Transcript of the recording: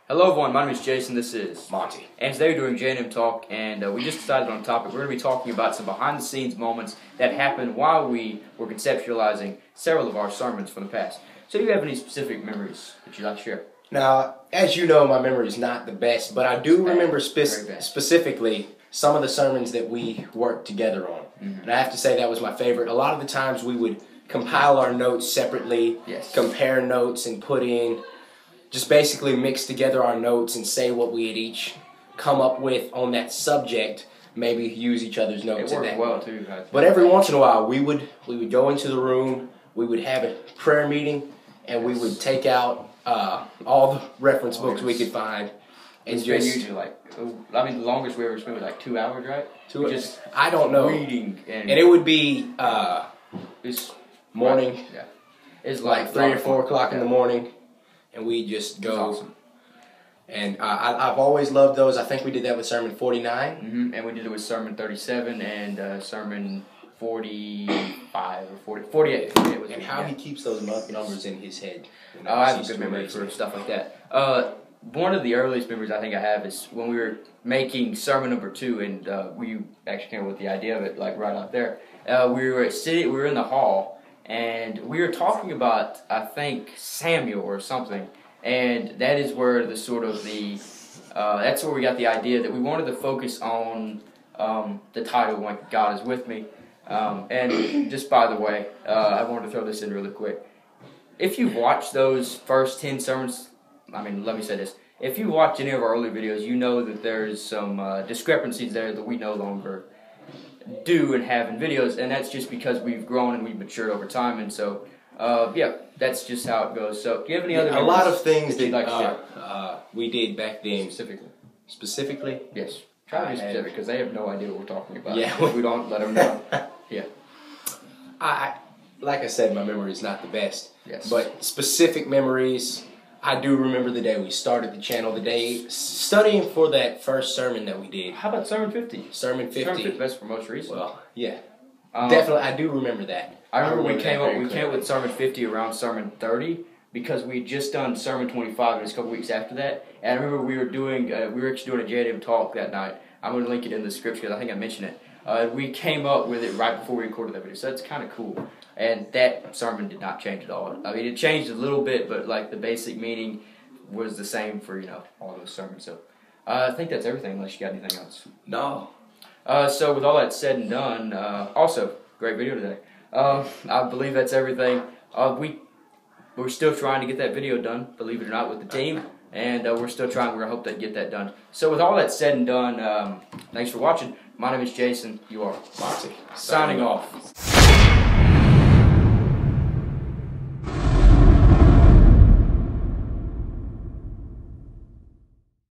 Hello everyone, my name is Jason, this is Monty. And today we're doing J&M Talk, and we just decided on a topic. We're going to be talking about some behind-the-scenes moments that happened while we were conceptualizing several of our sermons from the past. So do you have any specific memories that you'd like to share? Now, as you know, my memory is not the best, but I do remember specifically some of the sermons that we worked together on. And I have to say that was my favorite. A lot of the times we would compile our notes separately, compare notes and put in, just basically mix together our notes and say what we had each come up with on that subject, maybe use each other's notes. It worked well too. But every once in a while we would go into the room, we would have a prayer meeting, and we would take out all the reference books we could find. And it's been usually the longest we ever spent was like 2 hours, right? Just, I don't know. Reading. And it would be morning. Right. Yeah. It's like 3 or 4 o'clock in the morning. And we just go. Awesome. And I've always loved those. I think we did that with Sermon 49. And we did it with Sermon 37 and Sermon 45 or 48. And how he keeps those numbers in his head. I have a good memory for stuff like that. One of the earliest memories I think I have is when we were making Sermon number 2, and we actually came up with the idea of it like right out there. We were in the hall, and we were talking about, I think, Samuel or something, and that is where that's where we got the idea that we wanted to focus on the title, like, God is with me. And just by the way, I wanted to throw this in really quick. If you've watched those first 10 sermons, let me say this. If you watch any of our early videos, you know that there's some discrepancies there that we no longer do and have in videos, and that's just because we've grown and we've matured over time, and so yeah, that's just how it goes. So do you have any other a lot of things that you'd like to share? We did back then specifically? Yes, try to be specific because they have no idea what we're talking about. Yeah, we don't let them know. Yeah, like I said, my memory is not the best. Yes, but specific memories, I do remember the day we started the channel, the day studying for that first sermon that we did. How about Sermon 50? Sermon 50. Sermon 50, that's for most recent. Well, yeah. Definitely, I do remember that. I remember we came up with Sermon 50 around Sermon 30 because we had just done Sermon 25 and it's a couple weeks after that. And I remember we were actually doing a J&M talk that night. I'm going to link it in the script because I think I mentioned it. We came up with it right before we recorded that video, so that's kind of cool. And that sermon did not change at all. I mean, it changed a little bit, but like the basic meaning was the same for all those sermons. So I think that's everything. Unless you got anything else. No. So with all that said and done, also great video today. I believe that's everything. We're still trying to get that video done, believe it or not, with the team, and we're still trying. We're gonna hope to get that done. So with all that said and done, thanks for watching. My name is Jason. You are Monty. Signing off.